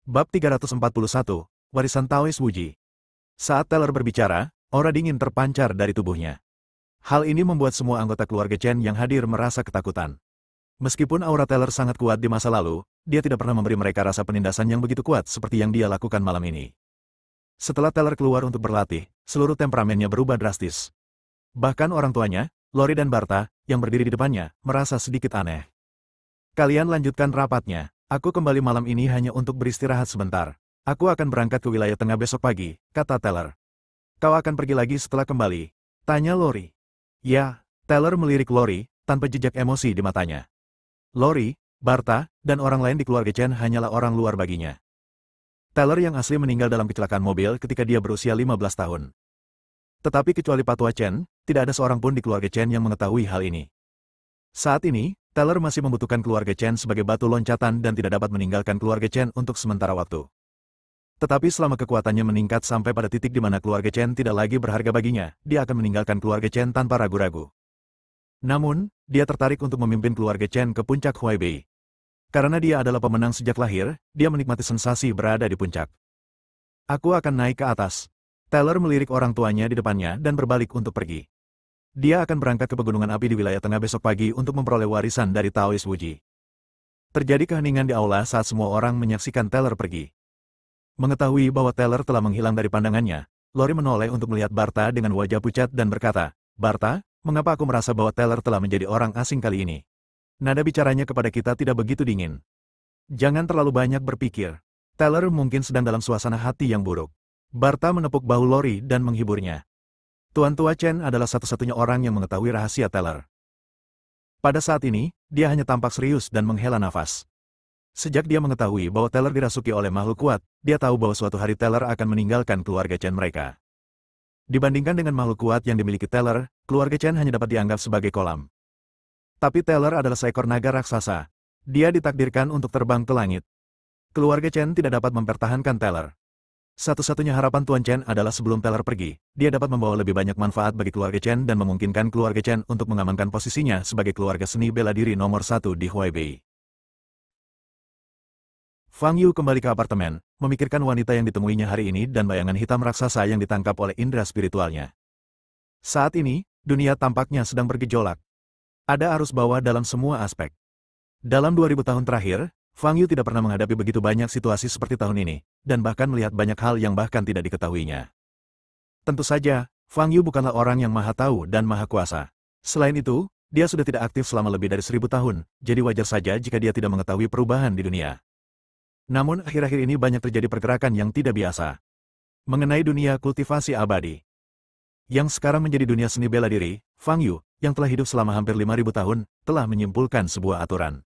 Bab 341, Warisan Taois Wuji. Saat Teller berbicara, aura dingin terpancar dari tubuhnya. Hal ini membuat semua anggota keluarga Chen yang hadir merasa ketakutan. Meskipun aura Teller sangat kuat di masa lalu, dia tidak pernah memberi mereka rasa penindasan yang begitu kuat seperti yang dia lakukan malam ini. Setelah Teller keluar untuk berlatih, seluruh temperamennya berubah drastis. Bahkan orang tuanya, Lori dan Barta, yang berdiri di depannya, merasa sedikit aneh. Kalian lanjutkan rapatnya. Aku kembali malam ini hanya untuk beristirahat sebentar. Aku akan berangkat ke wilayah tengah besok pagi, kata Teller. Kau akan pergi lagi setelah kembali? Tanya Lori. Ya, Teller melirik Lori, tanpa jejak emosi di matanya. Lori, Barta, dan orang lain di keluarga Chen hanyalah orang luar baginya. Teller yang asli meninggal dalam kecelakaan mobil ketika dia berusia 15 tahun. Tetapi kecuali Patua Chen, tidak ada seorang pun di keluarga Chen yang mengetahui hal ini. Saat ini, Teller masih membutuhkan keluarga Chen sebagai batu loncatan dan tidak dapat meninggalkan keluarga Chen untuk sementara waktu. Tetapi selama kekuatannya meningkat sampai pada titik di mana keluarga Chen tidak lagi berharga baginya, dia akan meninggalkan keluarga Chen tanpa ragu-ragu. Namun, dia tertarik untuk memimpin keluarga Chen ke puncak Huaibei. Karena dia adalah pemenang sejak lahir, dia menikmati sensasi berada di puncak. Aku akan naik ke atas. Teller melirik orang tuanya di depannya dan berbalik untuk pergi. Dia akan berangkat ke pegunungan api di wilayah tengah besok pagi untuk memperoleh warisan dari Taois Wuji. Terjadi keheningan di aula saat semua orang menyaksikan Teller pergi. Mengetahui bahwa Teller telah menghilang dari pandangannya, Lori menoleh untuk melihat Barta dengan wajah pucat dan berkata, Barta, mengapa aku merasa bahwa Teller telah menjadi orang asing kali ini? Nada bicaranya kepada kita tidak begitu dingin. Jangan terlalu banyak berpikir. Teller mungkin sedang dalam suasana hati yang buruk. Barta menepuk bahu Lori dan menghiburnya. Tuan Tua Chen adalah satu-satunya orang yang mengetahui rahasia Teller. Pada saat ini, dia hanya tampak serius dan menghela nafas. Sejak dia mengetahui bahwa Teller dirasuki oleh makhluk kuat, dia tahu bahwa suatu hari Teller akan meninggalkan keluarga Chen mereka. Dibandingkan dengan makhluk kuat yang dimiliki Teller, keluarga Chen hanya dapat dianggap sebagai kolam. Tapi Teller adalah seekor naga raksasa. Dia ditakdirkan untuk terbang ke langit. Keluarga Chen tidak dapat mempertahankan Teller. Satu-satunya harapan Tuan Chen adalah sebelum Teller pergi, dia dapat membawa lebih banyak manfaat bagi keluarga Chen dan memungkinkan keluarga Chen untuk mengamankan posisinya sebagai keluarga seni bela diri nomor 1 di Huaibei. Fang Yu kembali ke apartemen, memikirkan wanita yang ditemuinya hari ini dan bayangan hitam raksasa yang ditangkap oleh indera spiritualnya. Saat ini, dunia tampaknya sedang bergejolak. Ada arus bawah dalam semua aspek. Dalam 2000 tahun terakhir, Fang Yu tidak pernah menghadapi begitu banyak situasi seperti tahun ini, dan bahkan melihat banyak hal yang bahkan tidak diketahuinya. Tentu saja, Fang Yu bukanlah orang yang maha tahu dan maha kuasa. Selain itu, dia sudah tidak aktif selama lebih dari 1000 tahun, jadi wajar saja jika dia tidak mengetahui perubahan di dunia. Namun akhir-akhir ini banyak terjadi pergerakan yang tidak biasa. Mengenai dunia kultivasi abadi. Yang sekarang menjadi dunia seni bela diri, Fang Yu, yang telah hidup selama hampir 5000 tahun, telah menyimpulkan sebuah aturan.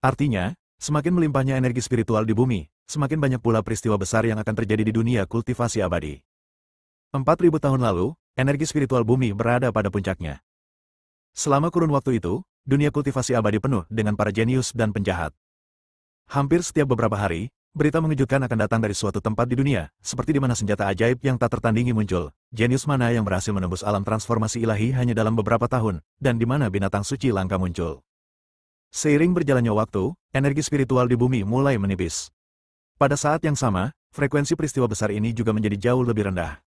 Artinya, semakin melimpahnya energi spiritual di bumi, semakin banyak pula peristiwa besar yang akan terjadi di dunia kultivasi abadi. 4000 tahun lalu, energi spiritual bumi berada pada puncaknya. Selama kurun waktu itu, dunia kultivasi abadi penuh dengan para jenius dan penjahat. Hampir setiap beberapa hari, berita mengejutkan akan datang dari suatu tempat di dunia, seperti di mana senjata ajaib yang tak tertandingi muncul, jenius mana yang berhasil menembus alam transformasi ilahi hanya dalam beberapa tahun, dan di mana binatang suci langka muncul. Seiring berjalannya waktu, energi spiritual di bumi mulai menipis. Pada saat yang sama, frekuensi peristiwa besar ini juga menjadi jauh lebih rendah.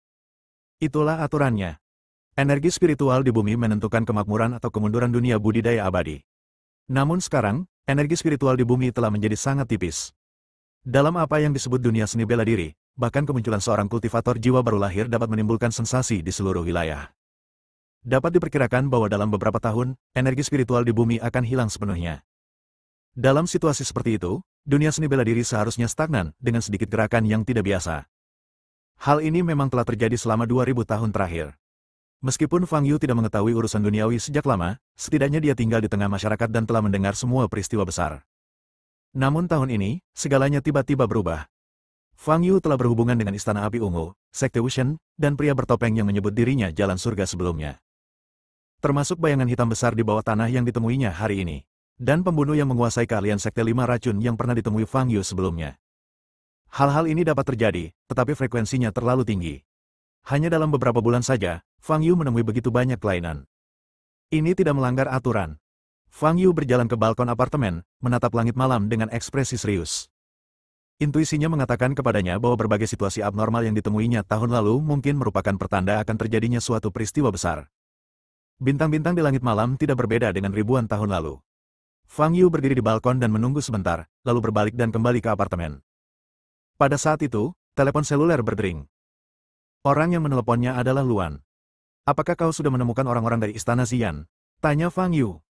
Itulah aturannya. Energi spiritual di bumi menentukan kemakmuran atau kemunduran dunia budidaya abadi. Namun sekarang, energi spiritual di bumi telah menjadi sangat tipis. Dalam apa yang disebut dunia seni bela diri, bahkan kemunculan seorang kultivator jiwa baru lahir dapat menimbulkan sensasi di seluruh wilayah. Dapat diperkirakan bahwa dalam beberapa tahun, energi spiritual di bumi akan hilang sepenuhnya. Dalam situasi seperti itu, dunia seni bela diri seharusnya stagnan dengan sedikit gerakan yang tidak biasa. Hal ini memang telah terjadi selama 2000 tahun terakhir. Meskipun Fang Yu tidak mengetahui urusan duniawi sejak lama, setidaknya dia tinggal di tengah masyarakat dan telah mendengar semua peristiwa besar. Namun tahun ini, segalanya tiba-tiba berubah. Fang Yu telah berhubungan dengan Istana Api Ungu, Sekte Wushen, dan pria bertopeng yang menyebut dirinya jalan surga sebelumnya. Termasuk bayangan hitam besar di bawah tanah yang ditemuinya hari ini. Dan pembunuh yang menguasai keahlian Sekte 5 Racun yang pernah ditemui Fang Yu sebelumnya. Hal-hal ini dapat terjadi, tetapi frekuensinya terlalu tinggi. Hanya dalam beberapa bulan saja, Fang Yu menemui begitu banyak kelainan. Ini tidak melanggar aturan. Fang Yu berjalan ke balkon apartemen, menatap langit malam dengan ekspresi serius. Intuisinya mengatakan kepadanya bahwa berbagai situasi abnormal yang ditemuinya tahun lalu mungkin merupakan pertanda akan terjadinya suatu peristiwa besar. Bintang-bintang di langit malam tidak berbeda dengan ribuan tahun lalu. Fang Yu berdiri di balkon dan menunggu sebentar, lalu berbalik dan kembali ke apartemen. Pada saat itu, telepon seluler berdering. Orang yang meneleponnya adalah Luan. Apakah kau sudah menemukan orang-orang dari Istana Xian? Tanya Fang Yu.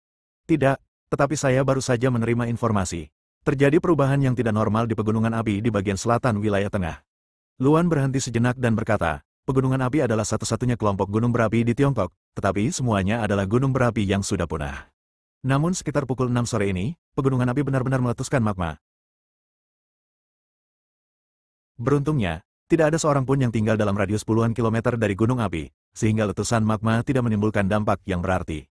Tidak, tetapi saya baru saja menerima informasi. Terjadi perubahan yang tidak normal di pegunungan api di bagian selatan wilayah tengah. Luan berhenti sejenak dan berkata, pegunungan api adalah satu-satunya kelompok gunung berapi di Tiongkok, tetapi semuanya adalah gunung berapi yang sudah punah. Namun sekitar pukul 6 sore ini, pegunungan api benar-benar meletuskan magma. Beruntungnya, tidak ada seorang pun yang tinggal dalam radius puluhan kilometer dari gunung api, sehingga letusan magma tidak menimbulkan dampak yang berarti.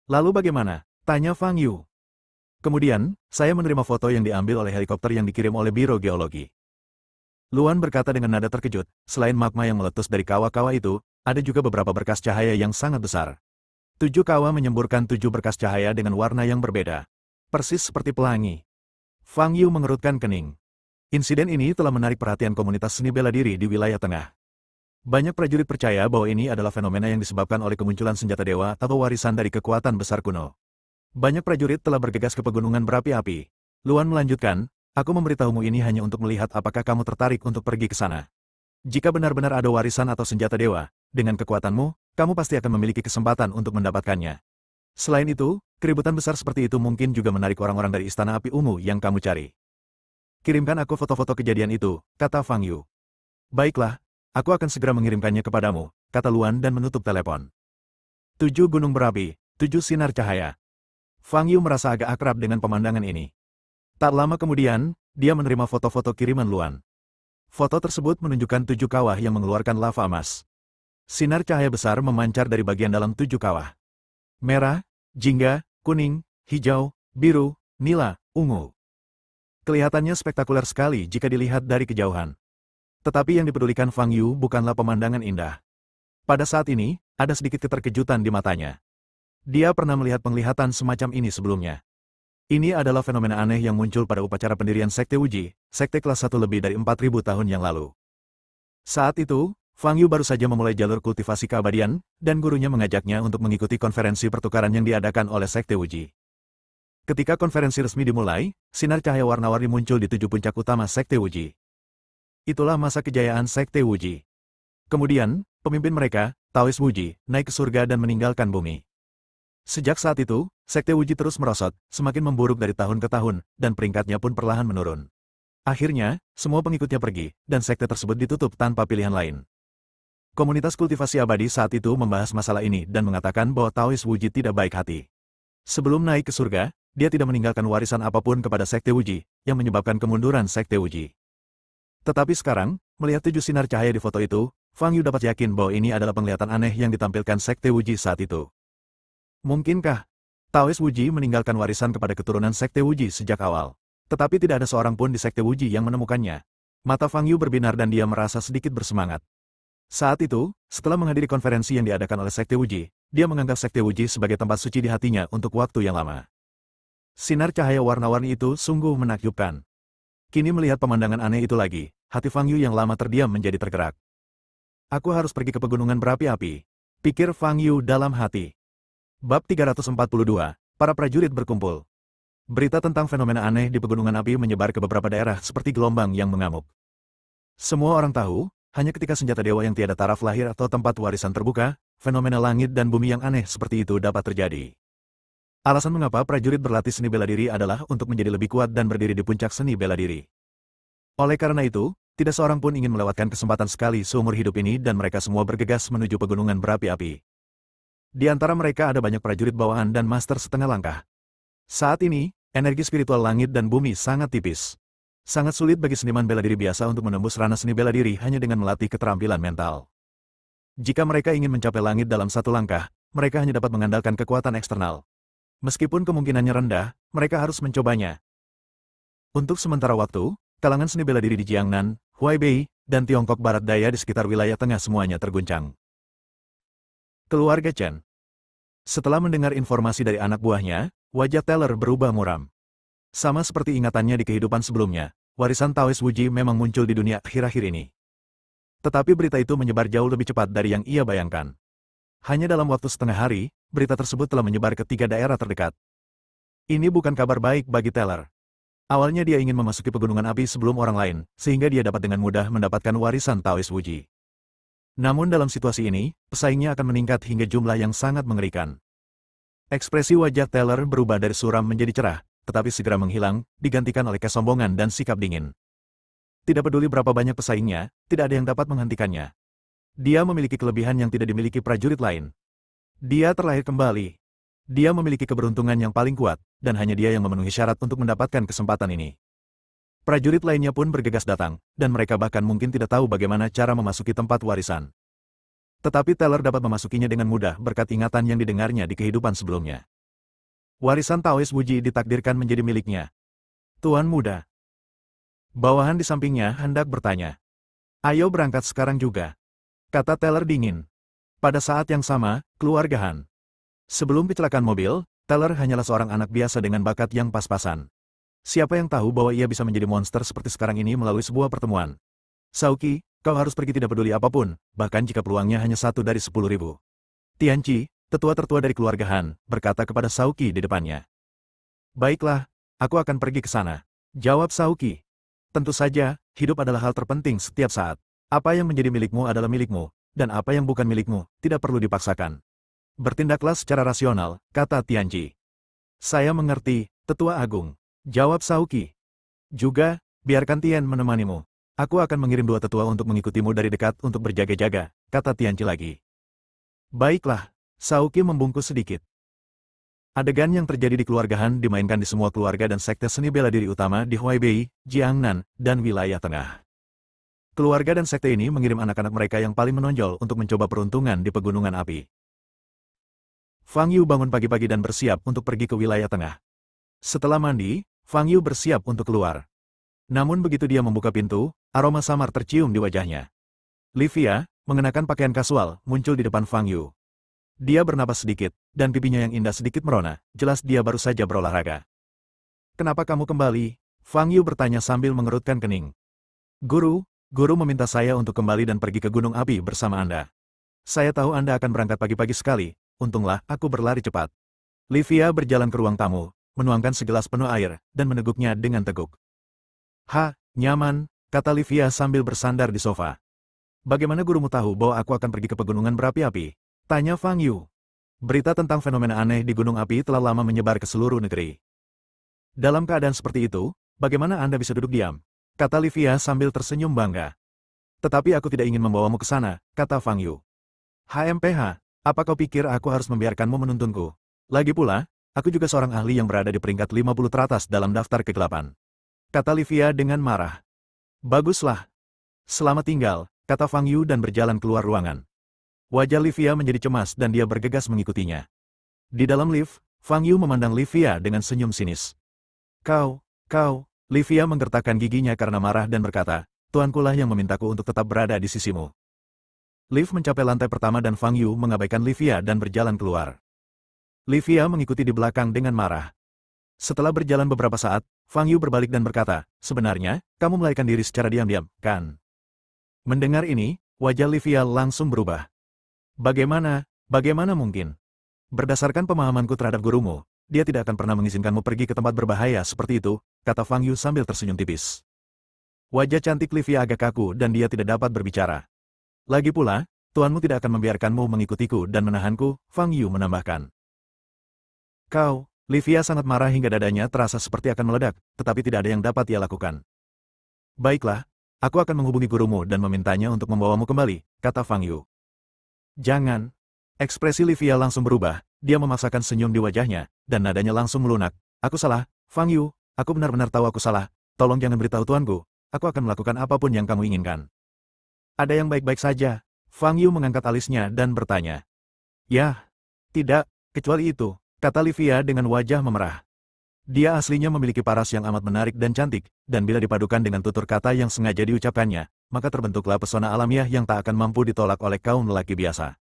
Lalu bagaimana? Tanya Fang Yu. Kemudian, saya menerima foto yang diambil oleh helikopter yang dikirim oleh Biro Geologi. Luan berkata dengan nada terkejut, selain magma yang meletus dari kawah-kawah itu, ada juga beberapa berkas cahaya yang sangat besar. 7 kawah menyemburkan 7 berkas cahaya dengan warna yang berbeda. Persis seperti pelangi. Fang Yu mengerutkan kening. Insiden ini telah menarik perhatian komunitas seni bela diri di wilayah tengah. Banyak prajurit percaya bahwa ini adalah fenomena yang disebabkan oleh kemunculan senjata dewa atau warisan dari kekuatan besar kuno. Banyak prajurit telah bergegas ke pegunungan berapi-api. Luan melanjutkan, aku memberitahumu ini hanya untuk melihat apakah kamu tertarik untuk pergi ke sana. Jika benar-benar ada warisan atau senjata dewa, dengan kekuatanmu, kamu pasti akan memiliki kesempatan untuk mendapatkannya. Selain itu, keributan besar seperti itu mungkin juga menarik orang-orang dari Istana Api Ungu yang kamu cari. Kirimkan aku foto-foto kejadian itu, kata Fang Yu. Baiklah, aku akan segera mengirimkannya kepadamu, kata Luan dan menutup telepon. 7 gunung berapi, 7 sinar cahaya. Fang Yu merasa agak akrab dengan pemandangan ini. Tak lama kemudian, dia menerima foto-foto kiriman Luan. Foto tersebut menunjukkan 7 kawah yang mengeluarkan lava emas. Sinar cahaya besar memancar dari bagian dalam 7 kawah. Merah, jingga, kuning, hijau, biru, nila, ungu. Kelihatannya spektakuler sekali jika dilihat dari kejauhan. Tetapi yang dipedulikan Fang Yu bukanlah pemandangan indah. Pada saat ini, ada sedikit keterkejutan di matanya. Dia pernah melihat penglihatan semacam ini sebelumnya. Ini adalah fenomena aneh yang muncul pada upacara pendirian Sekte Wuji, sekte kelas 1 lebih dari 4.000 tahun yang lalu. Saat itu, Fang Yu baru saja memulai jalur kultivasi keabadian, dan gurunya mengajaknya untuk mengikuti konferensi pertukaran yang diadakan oleh Sekte Wuji. Ketika konferensi resmi dimulai, sinar cahaya warna-warni muncul di 7 puncak utama Sekte Wuji. Itulah masa kejayaan Sekte Wuji. Kemudian, pemimpin mereka, Taois Wuji, naik ke surga dan meninggalkan bumi. Sejak saat itu, Sekte Wuji terus merosot, semakin memburuk dari tahun ke tahun, dan peringkatnya pun perlahan menurun. Akhirnya, semua pengikutnya pergi, dan sekte tersebut ditutup tanpa pilihan lain. Komunitas kultivasi abadi saat itu membahas masalah ini dan mengatakan bahwa Taois Wuji tidak baik hati. Sebelum naik ke surga, dia tidak meninggalkan warisan apapun kepada Sekte Wuji, yang menyebabkan kemunduran Sekte Wuji. Tetapi sekarang, melihat 7 sinar cahaya di foto itu, Fang Yu dapat yakin bahwa ini adalah penglihatan aneh yang ditampilkan Sekte Wuji saat itu. Mungkinkah Taois Wuji meninggalkan warisan kepada keturunan Sekte Wuji sejak awal? Tetapi tidak ada seorang pun di Sekte Wuji yang menemukannya. Mata Fang Yu berbinar dan dia merasa sedikit bersemangat. Saat itu, setelah menghadiri konferensi yang diadakan oleh Sekte Wuji, dia menganggap Sekte Wuji sebagai tempat suci di hatinya untuk waktu yang lama. Sinar cahaya warna-warni itu sungguh menakjubkan. Kini melihat pemandangan aneh itu lagi, hati Fang Yu yang lama terdiam menjadi tergerak. Aku harus pergi ke pegunungan berapi-api, pikir Fang Yu dalam hati. Bab 342, para prajurit berkumpul. Berita tentang fenomena aneh di pegunungan api menyebar ke beberapa daerah seperti gelombang yang mengamuk. Semua orang tahu, hanya ketika senjata dewa yang tiada taraf lahir atau tempat warisan terbuka, fenomena langit dan bumi yang aneh seperti itu dapat terjadi. Alasan mengapa prajurit berlatih seni bela diri adalah untuk menjadi lebih kuat dan berdiri di puncak seni bela diri. Oleh karena itu, tidak seorang pun ingin melewatkan kesempatan sekali seumur hidup ini dan mereka semua bergegas menuju pegunungan berapi-api. Di antara mereka ada banyak prajurit bawahan dan master setengah langkah. Saat ini, energi spiritual langit dan bumi sangat tipis. Sangat sulit bagi seniman bela diri biasa untuk menembus ranah seni bela diri hanya dengan melatih keterampilan mental. Jika mereka ingin mencapai langit dalam satu langkah, mereka hanya dapat mengandalkan kekuatan eksternal. Meskipun kemungkinannya rendah, mereka harus mencobanya. Untuk sementara waktu, kalangan seni bela diri di Jiangnan, Huaibei, dan Tiongkok Barat Daya di sekitar wilayah tengah semuanya terguncang. Keluarga Chen. Setelah mendengar informasi dari anak buahnya, wajah Teller berubah muram. Sama seperti ingatannya di kehidupan sebelumnya, warisan Taoist Wuji memang muncul di dunia akhir-akhir ini. Tetapi berita itu menyebar jauh lebih cepat dari yang ia bayangkan. Hanya dalam waktu setengah hari, berita tersebut telah menyebar ke 3 daerah terdekat. Ini bukan kabar baik bagi Teller. Awalnya dia ingin memasuki pegunungan api sebelum orang lain, sehingga dia dapat dengan mudah mendapatkan warisan Taoist Wuji. Namun dalam situasi ini, pesaingnya akan meningkat hingga jumlah yang sangat mengerikan. Ekspresi wajah Teller berubah dari suram menjadi cerah, tetapi segera menghilang, digantikan oleh kesombongan dan sikap dingin. Tidak peduli berapa banyak pesaingnya, tidak ada yang dapat menghentikannya. Dia memiliki kelebihan yang tidak dimiliki prajurit lain. Dia terlahir kembali. Dia memiliki keberuntungan yang paling kuat, dan hanya dia yang memenuhi syarat untuk mendapatkan kesempatan ini. Prajurit lainnya pun bergegas datang, dan mereka bahkan mungkin tidak tahu bagaimana cara memasuki tempat warisan. Tetapi Teller dapat memasukinya dengan mudah berkat ingatan yang didengarnya di kehidupan sebelumnya. Warisan Taoist Wuji ditakdirkan menjadi miliknya. Tuan muda. Bawahan di sampingnya hendak bertanya. Ayo berangkat sekarang juga. Kata Teller dingin. Pada saat yang sama, keluarga Han. Sebelum kecelakaan mobil, Teller hanyalah seorang anak biasa dengan bakat yang pas-pasan. Siapa yang tahu bahwa ia bisa menjadi monster seperti sekarang ini melalui sebuah pertemuan. Sauki, kau harus pergi tidak peduli apapun, bahkan jika peluangnya hanya 1 dari 10.000. Tianqi, tetua tertua dari keluarga Han, berkata kepada Sauki di depannya. Baiklah, aku akan pergi ke sana. Jawab Sauki. Tentu saja, hidup adalah hal terpenting setiap saat. Apa yang menjadi milikmu adalah milikmu, dan apa yang bukan milikmu, tidak perlu dipaksakan. Bertindaklah secara rasional, kata Tianqi. Saya mengerti, tetua agung. Jawab Sauki. Juga, biarkan Tian menemanimu. Aku akan mengirim 2 tetua untuk mengikutimu dari dekat untuk berjaga-jaga, kata Tianqi lagi. Baiklah. Sauki membungkus sedikit. Adegan yang terjadi di keluarga Han dimainkan di semua keluarga dan sekte seni bela diri utama di Huaibei, Jiangnan, dan wilayah tengah. Keluarga dan sekte ini mengirim anak-anak mereka yang paling menonjol untuk mencoba peruntungan di pegunungan api. Fang Yu bangun pagi-pagi dan bersiap untuk pergi ke wilayah tengah. Setelah mandi, Fang Yu bersiap untuk keluar. Namun begitu dia membuka pintu, aroma samar tercium di wajahnya. Livia, mengenakan pakaian kasual, muncul di depan Fang Yu. Dia bernapas sedikit, dan pipinya yang indah sedikit merona, jelas dia baru saja berolahraga. Kenapa kamu kembali? Fang Yu bertanya sambil mengerutkan kening. Guru meminta saya untuk kembali dan pergi ke Gunung Api bersama Anda. Saya tahu Anda akan berangkat pagi-pagi sekali, untunglah aku berlari cepat. Livia berjalan ke ruang tamu, menuangkan segelas penuh air, dan meneguknya dengan teguk. Nyaman, kata Livia sambil bersandar di sofa. Bagaimana gurumu tahu bahwa aku akan pergi ke pegunungan berapi-api? Tanya Fang Yu. Berita tentang fenomena aneh di gunung api telah lama menyebar ke seluruh negeri. Dalam keadaan seperti itu, bagaimana Anda bisa duduk diam? Kata Livia sambil tersenyum bangga. Tetapi aku tidak ingin membawamu ke sana, kata Fang Yu. HMPH, apa kau pikir aku harus membiarkanmu menuntunku? Lagi pula, aku juga seorang ahli yang berada di peringkat 50 teratas dalam daftar kegelapan. Kata Livia dengan marah. Baguslah. Selamat tinggal, kata Fang Yu dan berjalan keluar ruangan. Wajah Livia menjadi cemas dan dia bergegas mengikutinya. Di dalam lift, Fang Yu memandang Livia dengan senyum sinis. Kau, Livia menggertakkan giginya karena marah dan berkata, Tuankulah yang memintaku untuk tetap berada di sisimu. Lift mencapai lantai pertama dan Fang Yu mengabaikan Livia dan berjalan keluar. Livia mengikuti di belakang dengan marah. Setelah berjalan beberapa saat, Fang Yu berbalik dan berkata, sebenarnya, kamu melarikan diri secara diam-diam, kan? Mendengar ini, wajah Livia langsung berubah. Bagaimana mungkin? Berdasarkan pemahamanku terhadap gurumu, dia tidak akan pernah mengizinkanmu pergi ke tempat berbahaya seperti itu, kata Fang Yu sambil tersenyum tipis. Wajah cantik Livia agak kaku dan dia tidak dapat berbicara. Lagi pula, tuanmu tidak akan membiarkanmu mengikutiku dan menahanku, Fang Yu menambahkan. Livia sangat marah hingga dadanya terasa seperti akan meledak, tetapi tidak ada yang dapat ia lakukan. Baiklah, aku akan menghubungi gurumu dan memintanya untuk membawamu kembali, kata Fang Yu. Jangan. Ekspresi Livia langsung berubah, dia memaksakan senyum di wajahnya, dan nadanya langsung melunak. Aku salah, Fang Yu, aku benar-benar tahu aku salah, tolong jangan beritahu tuanku, aku akan melakukan apapun yang kamu inginkan. Ada yang baik-baik saja, Fang Yu mengangkat alisnya dan bertanya. Ya, tidak, kecuali itu, kata Livia dengan wajah memerah. Dia aslinya memiliki paras yang amat menarik dan cantik, dan bila dipadukan dengan tutur kata yang sengaja diucapkannya, maka terbentuklah pesona alamiah yang tak akan mampu ditolak oleh kaum lelaki biasa.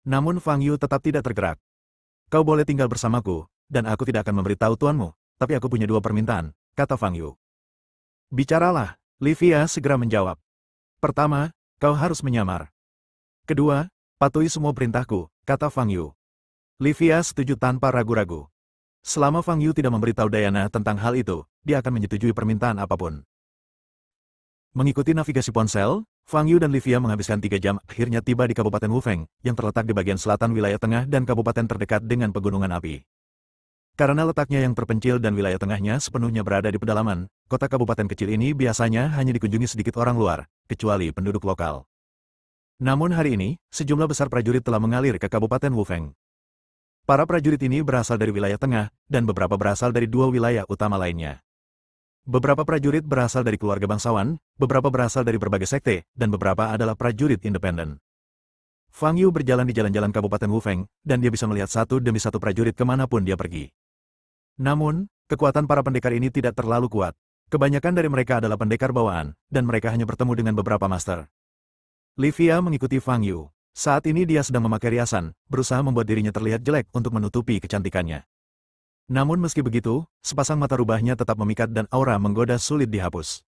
Namun Fang Yu tetap tidak tergerak. Kau boleh tinggal bersamaku, dan aku tidak akan memberitahu tuanmu, tapi aku punya 2 permintaan, kata Fang Yu. Bicaralah, Livia segera menjawab. Pertama, kau harus menyamar. Kedua, patuhi semua perintahku, kata Fang Yu. Livia setuju tanpa ragu-ragu. Selama Fang Yu tidak memberitahu Diana tentang hal itu, dia akan menyetujui permintaan apapun. Mengikuti navigasi ponsel, Fang Yu dan Livia menghabiskan 3 jam, akhirnya tiba di Kabupaten Wufeng, yang terletak di bagian selatan wilayah tengah dan kabupaten terdekat dengan pegunungan api. Karena letaknya yang terpencil dan wilayah tengahnya sepenuhnya berada di pedalaman, kota kabupaten kecil ini biasanya hanya dikunjungi sedikit orang luar, kecuali penduduk lokal. Namun hari ini, sejumlah besar prajurit telah mengalir ke Kabupaten Wufeng. Para prajurit ini berasal dari wilayah tengah, dan beberapa berasal dari 2 wilayah utama lainnya. Beberapa prajurit berasal dari keluarga bangsawan, beberapa berasal dari berbagai sekte, dan beberapa adalah prajurit independen. Fang Yu berjalan di jalan-jalan Kabupaten Wufeng, dan dia bisa melihat satu demi satu prajurit kemanapun dia pergi. Namun, kekuatan para pendekar ini tidak terlalu kuat. Kebanyakan dari mereka adalah pendekar bawaan, dan mereka hanya bertemu dengan beberapa master. Livia mengikuti Fang Yu. Saat ini dia sedang memakai riasan, berusaha membuat dirinya terlihat jelek untuk menutupi kecantikannya. Namun meski begitu, sepasang mata rubahnya tetap memikat dan aura menggoda sulit dihapus.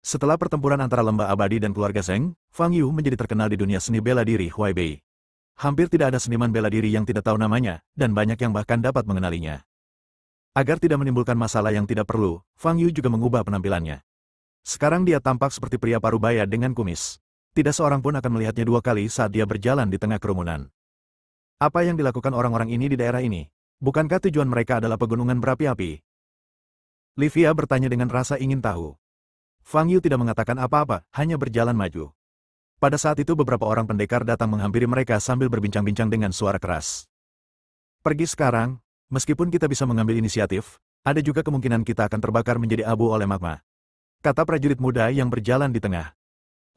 Setelah pertempuran antara lembah abadi dan keluarga Zheng, Fang Yu menjadi terkenal di dunia seni bela diri Huaibei. Hampir tidak ada seniman bela diri yang tidak tahu namanya, dan banyak yang bahkan dapat mengenalinya. Agar tidak menimbulkan masalah yang tidak perlu, Fang Yu juga mengubah penampilannya. Sekarang dia tampak seperti pria parubaya dengan kumis. Tidak seorang pun akan melihatnya 2 kali saat dia berjalan di tengah kerumunan. Apa yang dilakukan orang-orang ini di daerah ini? Bukankah tujuan mereka adalah pegunungan berapi-api? Livia bertanya dengan rasa ingin tahu. Fang Yu tidak mengatakan apa-apa, hanya berjalan maju. Pada saat itu beberapa orang pendekar datang menghampiri mereka sambil berbincang-bincang dengan suara keras. Pergi sekarang, meskipun kita bisa mengambil inisiatif, ada juga kemungkinan kita akan terbakar menjadi abu oleh magma. Kata prajurit muda yang berjalan di tengah.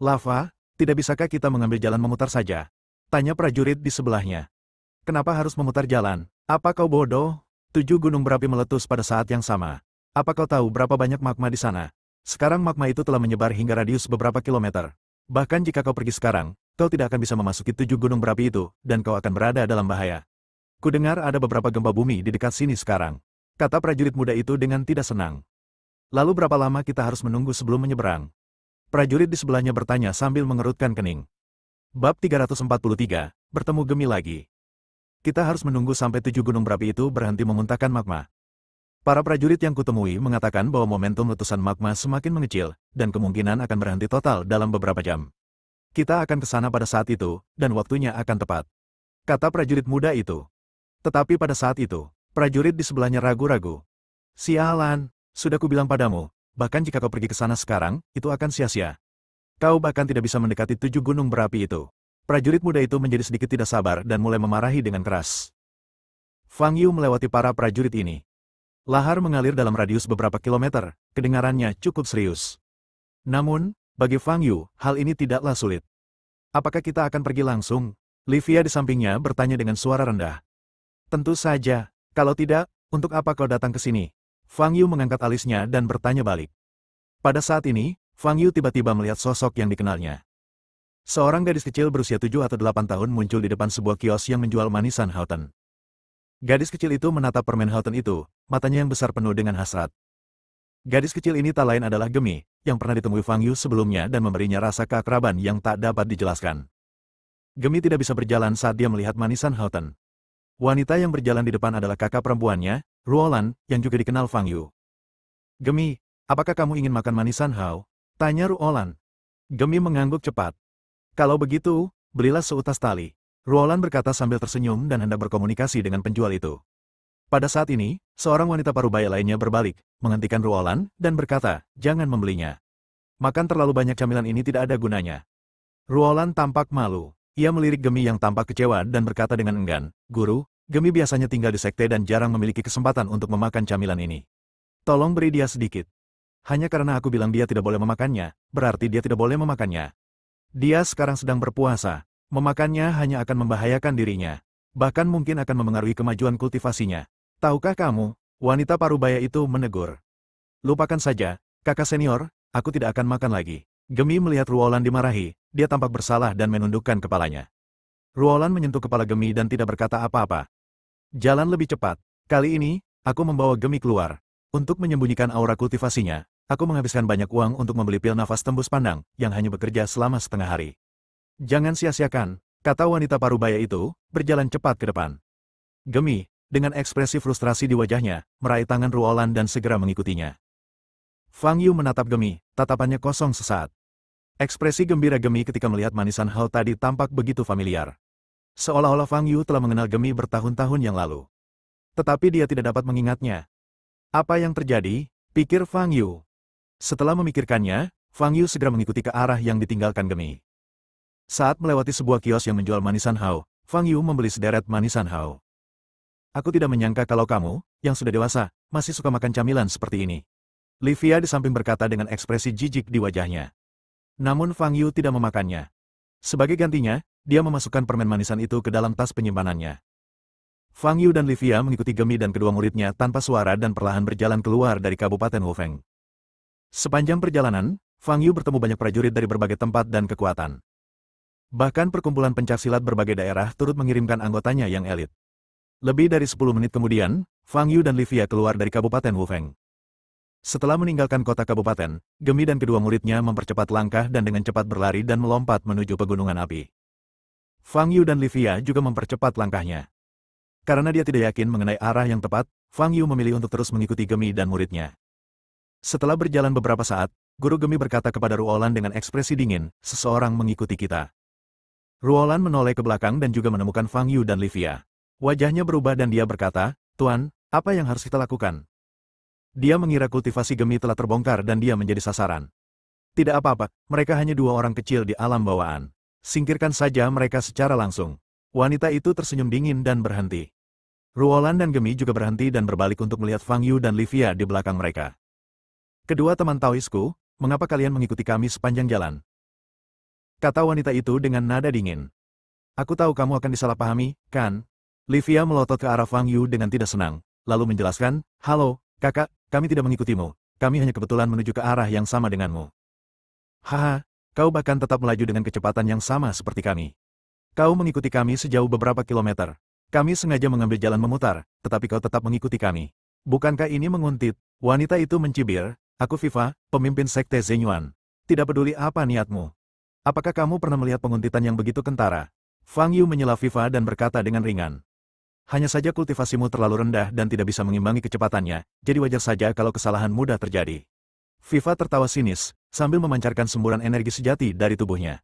Lava, tidak bisakah kita mengambil jalan memutar saja? Tanya prajurit di sebelahnya. Kenapa harus memutar jalan? Apa kau bodoh? 7 gunung berapi meletus pada saat yang sama. Apa kau tahu berapa banyak magma di sana? Sekarang magma itu telah menyebar hingga radius beberapa kilometer. Bahkan jika kau pergi sekarang, kau tidak akan bisa memasuki 7 gunung berapi itu, dan kau akan berada dalam bahaya. Kudengar ada beberapa gempa bumi di dekat sini sekarang. Kata prajurit muda itu dengan tidak senang. Lalu berapa lama kita harus menunggu sebelum menyeberang? Prajurit di sebelahnya bertanya sambil mengerutkan kening. Bab 343, bertemu Gemi lagi. Kita harus menunggu sampai 7 gunung berapi itu berhenti memuntahkan magma. Para prajurit yang kutemui mengatakan bahwa momentum letusan magma semakin mengecil, dan kemungkinan akan berhenti total dalam beberapa jam. Kita akan ke sana pada saat itu, dan waktunya akan tepat. Kata prajurit muda itu. Tetapi pada saat itu, prajurit di sebelahnya ragu-ragu. Sialan, sudah kubilang padamu. Bahkan jika kau pergi ke sana sekarang, itu akan sia-sia. Kau bahkan tidak bisa mendekati 7 gunung berapi itu. Prajurit muda itu menjadi sedikit tidak sabar dan mulai memarahi dengan keras. Fang Yu melewati para prajurit ini. Lahar mengalir dalam radius beberapa kilometer, kedengarannya cukup serius. Namun, bagi Fang Yu, hal ini tidaklah sulit. Apakah kita akan pergi langsung? Livia di sampingnya bertanya dengan suara rendah. Tentu saja, kalau tidak, untuk apa kau datang ke sini? Fang Yu mengangkat alisnya dan bertanya balik. Pada saat ini, Fang Yu tiba-tiba melihat sosok yang dikenalnya. Seorang gadis kecil berusia 7 atau 8 tahun muncul di depan sebuah kios yang menjual manisan Houghton. Gadis kecil itu menatap permen Houghton itu, matanya yang besar penuh dengan hasrat. Gadis kecil ini tak lain adalah Gemi, yang pernah ditemui Fang Yu sebelumnya dan memberinya rasa keakraban yang tak dapat dijelaskan. Gemi tidak bisa berjalan saat dia melihat manisan Houghton. Wanita yang berjalan di depan adalah kakak perempuannya, Ruolan, yang juga dikenal Fang Yu. Gemi, apakah kamu ingin makan manisan Hao? Tanya Ruolan. Gemi mengangguk cepat. Kalau begitu, belilah seutas tali. Ruolan berkata sambil tersenyum dan hendak berkomunikasi dengan penjual itu. Pada saat ini, seorang wanita parubaya lainnya berbalik, menghentikan Ruolan, dan berkata, jangan membelinya. Makan terlalu banyak camilan ini tidak ada gunanya. Ruolan tampak malu. Ia melirik Gemi yang tampak kecewa dan berkata dengan enggan, Guru, Gemi biasanya tinggal di sekte dan jarang memiliki kesempatan untuk memakan camilan ini. Tolong beri dia sedikit. Hanya karena aku bilang dia tidak boleh memakannya, berarti dia tidak boleh memakannya. Dia sekarang sedang berpuasa. Memakannya hanya akan membahayakan dirinya. Bahkan mungkin akan memengaruhi kemajuan kultivasinya. Tahukah kamu, wanita parubaya itu menegur. Lupakan saja, kakak senior, aku tidak akan makan lagi. Gemi melihat Ruolan dimarahi, dia tampak bersalah dan menundukkan kepalanya. Ruolan menyentuh kepala Gemi dan tidak berkata apa-apa. Jalan lebih cepat. Kali ini, aku membawa Gemi keluar. Untuk menyembunyikan aura kultivasinya, Aku menghabiskan banyak uang untuk membeli pil nafas tembus pandang, yang hanya bekerja selama setengah hari. Jangan sia-siakan, kata wanita parubaya itu, berjalan cepat ke depan. Gemi, dengan ekspresi frustrasi di wajahnya, meraih tangan Ruolan dan segera mengikutinya. Fang Yu menatap Gemi, tatapannya kosong sesaat. Ekspresi gembira Gemi ketika melihat manisan Hao tadi tampak begitu familiar. Seolah-olah Fang Yu telah mengenal Gemi bertahun-tahun yang lalu. Tetapi dia tidak dapat mengingatnya. Apa yang terjadi? Pikir Fang Yu. Setelah memikirkannya, Fang Yu segera mengikuti ke arah yang ditinggalkan Gemi. Saat melewati sebuah kios yang menjual manisan Hao, Fang Yu membeli sederet manisan Hao. Aku tidak menyangka kalau kamu, yang sudah dewasa, masih suka makan camilan seperti ini. Livia di samping berkata dengan ekspresi jijik di wajahnya. Namun Fang Yu tidak memakannya. Sebagai gantinya, dia memasukkan permen manisan itu ke dalam tas penyimpanannya. Fang Yu dan Livia mengikuti Gemi dan kedua muridnya tanpa suara dan perlahan berjalan keluar dari Kabupaten Wufeng. Sepanjang perjalanan, Fang Yu bertemu banyak prajurit dari berbagai tempat dan kekuatan. Bahkan perkumpulan pencaksilat berbagai daerah turut mengirimkan anggotanya yang elit. Lebih dari 10 menit kemudian, Fang Yu dan Livia keluar dari Kabupaten Wufeng. Setelah meninggalkan kota kabupaten, Gemi dan kedua muridnya mempercepat langkah dan dengan cepat berlari dan melompat menuju pegunungan api. Fang Yu dan Livia juga mempercepat langkahnya. Karena dia tidak yakin mengenai arah yang tepat, Fang Yu memilih untuk terus mengikuti Gemi dan muridnya. Setelah berjalan beberapa saat, guru Gemi berkata kepada Ruolan dengan ekspresi dingin, "Seseorang mengikuti kita." Ruolan menoleh ke belakang dan juga menemukan Fang Yu dan Livia. Wajahnya berubah dan dia berkata, "Tuan, apa yang harus kita lakukan?" Dia mengira kultivasi Gemi telah terbongkar dan dia menjadi sasaran. Tidak apa-apa, mereka hanya dua orang kecil di alam bawaan. Singkirkan saja mereka secara langsung. Wanita itu tersenyum dingin dan berhenti. Ruolan dan Gemi juga berhenti dan berbalik untuk melihat Fang Yu dan Livia di belakang mereka. "Kedua teman Taoisku, mengapa kalian mengikuti kami sepanjang jalan?" Kata wanita itu dengan nada dingin. "Aku tahu kamu akan disalahpahami, kan?" Livia melotot ke arah Fang Yu dengan tidak senang, lalu menjelaskan, "Halo, kakak, kami tidak mengikutimu. Kami hanya kebetulan menuju ke arah yang sama denganmu." "Haha, kau bahkan tetap melaju dengan kecepatan yang sama seperti kami. Kau mengikuti kami sejauh beberapa kilometer. Kami sengaja mengambil jalan memutar, tetapi kau tetap mengikuti kami. Bukankah ini menguntit?" Wanita itu mencibir, "Aku Viva, pemimpin sekte Zenyuan. Tidak peduli apa niatmu. Apakah kamu pernah melihat penguntitan yang begitu kentara?" Fang Yu menyela Viva dan berkata dengan ringan. "Hanya saja kultivasimu terlalu rendah dan tidak bisa mengimbangi kecepatannya, jadi wajar saja kalau kesalahan mudah terjadi." Viva tertawa sinis, sambil memancarkan semburan energi sejati dari tubuhnya.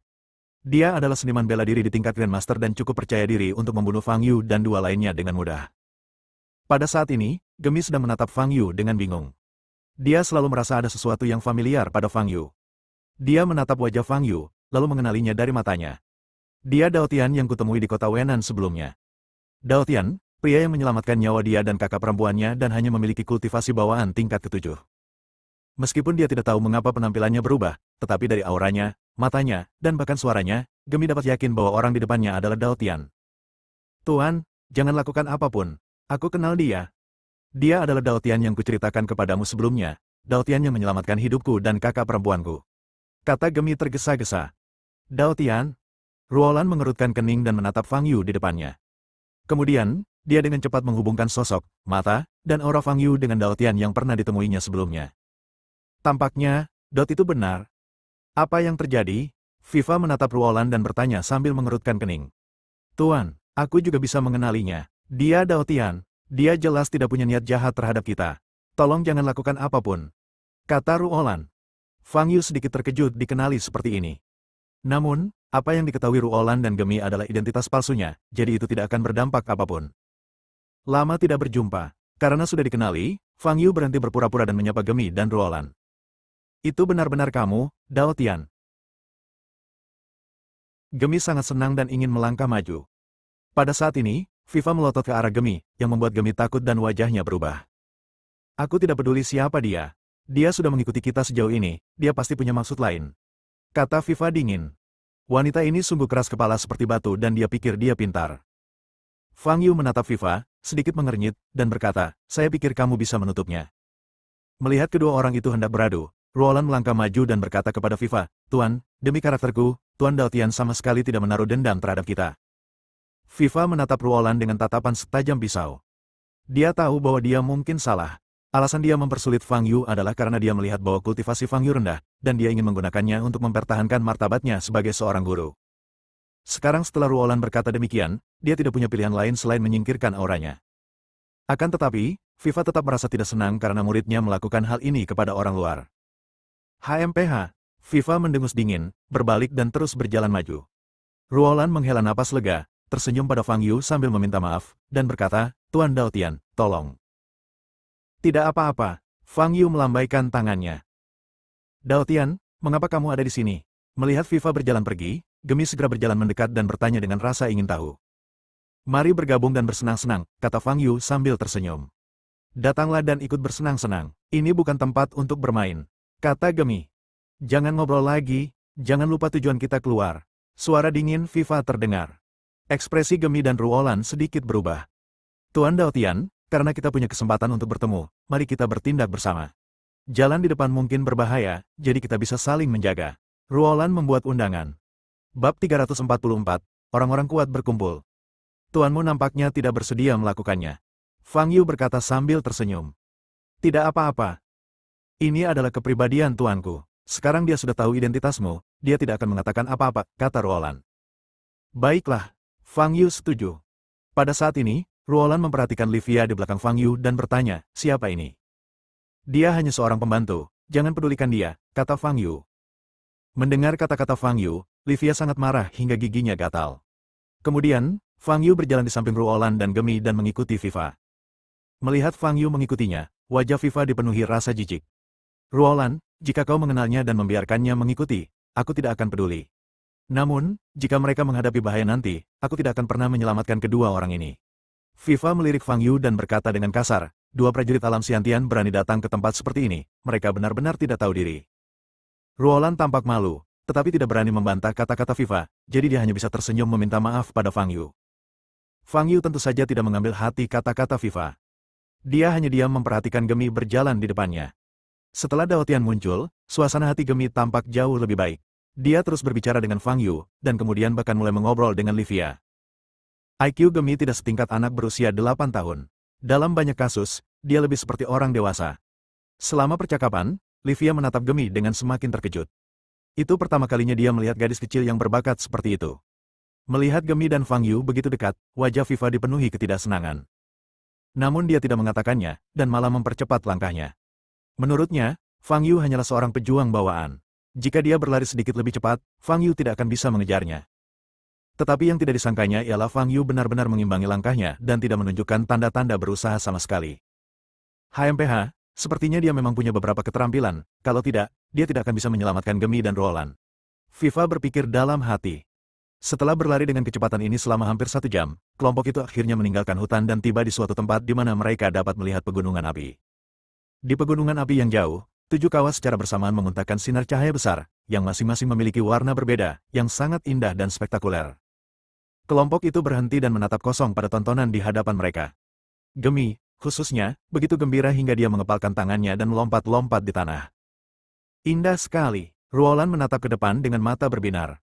Dia adalah seniman bela diri di tingkat Grandmaster dan cukup percaya diri untuk membunuh Fang Yu dan dua lainnya dengan mudah. Pada saat ini, Gemi sedang menatap Fang Yu dengan bingung. Dia selalu merasa ada sesuatu yang familiar pada Fang Yu. Dia menatap wajah Fang Yu, lalu mengenalinya dari matanya. Dia Dao Tian yang kutemui di kota Wenan sebelumnya. Dao Tian, pria yang menyelamatkan nyawa dia dan kakak perempuannya dan hanya memiliki kultivasi bawaan tingkat ke-7. Meskipun dia tidak tahu mengapa penampilannya berubah, tetapi dari auranya, matanya, dan bahkan suaranya, Gemi dapat yakin bahwa orang di depannya adalah Dao Tian. "Tuan, jangan lakukan apapun. Aku kenal dia. Dia adalah Dao Tian yang kuceritakan kepadamu sebelumnya, Dao Tian yang menyelamatkan hidupku dan kakak perempuanku," kata Gemi tergesa-gesa. "Dao Tian?" Ruolan mengerutkan kening dan menatap Fang Yu di depannya. Kemudian, dia dengan cepat menghubungkan sosok, mata, dan aura Fang Yu dengan Dao Tian yang pernah ditemuinya sebelumnya. Tampaknya, Dot itu benar. "Apa yang terjadi?" Viva menatap Ruolan dan bertanya sambil mengerutkan kening. "Tuan, aku juga bisa mengenalinya. Dia Dao Tian. Dia jelas tidak punya niat jahat terhadap kita. Tolong jangan lakukan apapun," kata Ruolan. Fang Yu sedikit terkejut dikenali seperti ini. Namun, apa yang diketahui Ruolan dan Gemi adalah identitas palsunya, jadi itu tidak akan berdampak apapun. Lama tidak berjumpa. Karena sudah dikenali, Fang Yu berhenti berpura-pura dan menyapa Gemi dan Ruolan. "Itu benar-benar kamu, Dao Tian?" Gemi sangat senang dan ingin melangkah maju. Pada saat ini, Viva melotot ke arah Gemi, yang membuat Gemi takut dan wajahnya berubah. "Aku tidak peduli siapa dia. Dia sudah mengikuti kita sejauh ini, dia pasti punya maksud lain," kata Viva dingin. Wanita ini sungguh keras kepala seperti batu dan dia pikir dia pintar. Fang Yu menatap Viva, sedikit mengernyit, dan berkata, "Saya pikir kamu bisa menutupnya." Melihat kedua orang itu hendak beradu, Ruolan melangkah maju dan berkata kepada Viva, "Tuan, demi karakterku, Tuan Dao Tian sama sekali tidak menaruh dendam terhadap kita." Viva menatap Ruolan dengan tatapan setajam pisau. Dia tahu bahwa dia mungkin salah. Alasan dia mempersulit Fang Yu adalah karena dia melihat bahwa kultivasi Fang Yu rendah, dan dia ingin menggunakannya untuk mempertahankan martabatnya sebagai seorang guru. Sekarang setelah Ruolan berkata demikian, dia tidak punya pilihan lain selain menyingkirkan auranya. Akan tetapi, Viva tetap merasa tidak senang karena muridnya melakukan hal ini kepada orang luar. HMPH, Viva mendengus dingin, berbalik dan terus berjalan maju. Ruolan menghela napas lega, tersenyum pada Fang Yu sambil meminta maaf, dan berkata, Tuan Daotian, tolong. Tidak apa-apa, Fang Yu melambaikan tangannya. Daotian, mengapa kamu ada di sini? Melihat Viva berjalan pergi, Gemi segera berjalan mendekat dan bertanya dengan rasa ingin tahu. Mari bergabung dan bersenang-senang, kata Fang Yu sambil tersenyum. Datanglah dan ikut bersenang-senang, ini bukan tempat untuk bermain, kata Gemi. Jangan ngobrol lagi, jangan lupa tujuan kita keluar. Suara dingin Viva terdengar. Ekspresi Gemi dan Ruolan sedikit berubah. Tuan Daotian, karena kita punya kesempatan untuk bertemu, mari kita bertindak bersama. Jalan di depan mungkin berbahaya, jadi kita bisa saling menjaga. Ruolan membuat undangan. Bab 344, orang-orang kuat berkumpul. Tuanmu nampaknya tidak bersedia melakukannya. Fang Yu berkata sambil tersenyum. Tidak apa-apa. Ini adalah kepribadian tuanku. Sekarang dia sudah tahu identitasmu, dia tidak akan mengatakan apa-apa, kata Ruolan. Baiklah, Fang Yu setuju. Pada saat ini, Ruolan memperhatikan Livia di belakang Fang Yu dan bertanya, siapa ini? Dia hanya seorang pembantu, jangan pedulikan dia, kata Fang Yu. Mendengar kata-kata Fang Yu, Livia sangat marah hingga giginya gatal. Kemudian, Fang Yu berjalan di samping Ruolan dan Gemi dan mengikuti Viva. Melihat Fang Yu mengikutinya, wajah Viva dipenuhi rasa jijik. Ruolan, jika kau mengenalnya dan membiarkannya mengikuti, aku tidak akan peduli. Namun, jika mereka menghadapi bahaya nanti, aku tidak akan pernah menyelamatkan kedua orang ini. Viva melirik Fang Yu dan berkata dengan kasar, dua prajurit alam Xiantian berani datang ke tempat seperti ini, mereka benar-benar tidak tahu diri. Ruolan tampak malu, tetapi tidak berani membantah kata-kata Viva, jadi dia hanya bisa tersenyum meminta maaf pada Fang Yu. Fang Yu tentu saja tidak mengambil hati kata-kata Viva. Dia hanya diam memperhatikan Gemi berjalan di depannya. Setelah Daotian muncul, suasana hati Gemi tampak jauh lebih baik. Dia terus berbicara dengan Fang Yu, dan kemudian bahkan mulai mengobrol dengan Livia. IQ Gemi tidak setingkat anak berusia 8 tahun. Dalam banyak kasus, dia lebih seperti orang dewasa. Selama percakapan, Livia menatap Gemi dengan semakin terkejut. Itu pertama kalinya dia melihat gadis kecil yang berbakat seperti itu. Melihat Gemi dan Fang Yu begitu dekat, wajah Viva dipenuhi ketidaksenangan. Namun dia tidak mengatakannya, dan malah mempercepat langkahnya. Menurutnya, Fang Yu hanyalah seorang pejuang bawaan. Jika dia berlari sedikit lebih cepat, Fang Yu tidak akan bisa mengejarnya. Tetapi yang tidak disangkanya ialah Fang Yu benar-benar mengimbangi langkahnya dan tidak menunjukkan tanda-tanda berusaha sama sekali. HMPH, sepertinya dia memang punya beberapa keterampilan, kalau tidak, dia tidak akan bisa menyelamatkan Gemi dan Ruolan. Viva berpikir dalam hati. Setelah berlari dengan kecepatan ini selama hampir 1 jam, kelompok itu akhirnya meninggalkan hutan dan tiba di suatu tempat di mana mereka dapat melihat pegunungan api. Di pegunungan api yang jauh, 7 kawah secara bersamaan menguntakkan sinar cahaya besar, yang masing-masing memiliki warna berbeda, yang sangat indah dan spektakuler. Kelompok itu berhenti dan menatap kosong pada tontonan di hadapan mereka. Gemi, khususnya, begitu gembira hingga dia mengepalkan tangannya dan melompat-lompat di tanah. Indah sekali, Ruolan menatap ke depan dengan mata berbinar.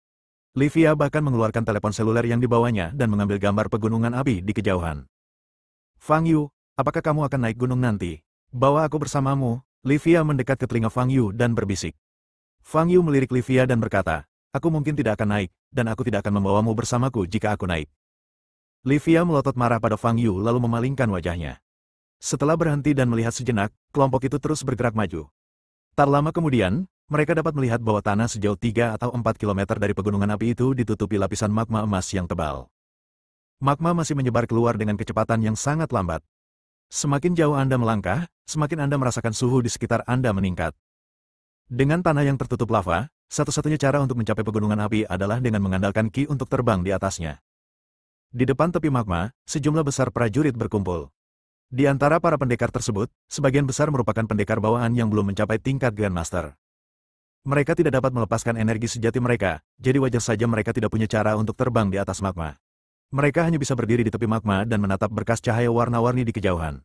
Livia bahkan mengeluarkan telepon seluler yang dibawanya dan mengambil gambar pegunungan api di kejauhan. Fang Yu, apakah kamu akan naik gunung nanti? Bawa aku bersamamu. Livia mendekat ke telinga Fang Yu dan berbisik. Fang Yu melirik Livia dan berkata, aku mungkin tidak akan naik, dan aku tidak akan membawamu bersamaku jika aku naik. Livia melotot marah pada Fang Yu lalu memalingkan wajahnya. Setelah berhenti dan melihat sejenak, kelompok itu terus bergerak maju. Tak lama kemudian, mereka dapat melihat bahwa tanah sejauh 3 atau 4 kilometer dari pegunungan api itu ditutupi lapisan magma emas yang tebal. Magma masih menyebar keluar dengan kecepatan yang sangat lambat. Semakin jauh Anda melangkah, semakin Anda merasakan suhu di sekitar Anda meningkat. Dengan tanah yang tertutup lava, satu-satunya cara untuk mencapai pegunungan api adalah dengan mengandalkan ki untuk terbang di atasnya. Di depan tepi magma, sejumlah besar prajurit berkumpul. Di antara para pendekar tersebut, sebagian besar merupakan pendekar bawaan yang belum mencapai tingkat Grandmaster. Mereka tidak dapat melepaskan energi sejati mereka, jadi wajar saja mereka tidak punya cara untuk terbang di atas magma. Mereka hanya bisa berdiri di tepi magma dan menatap berkas cahaya warna-warni di kejauhan.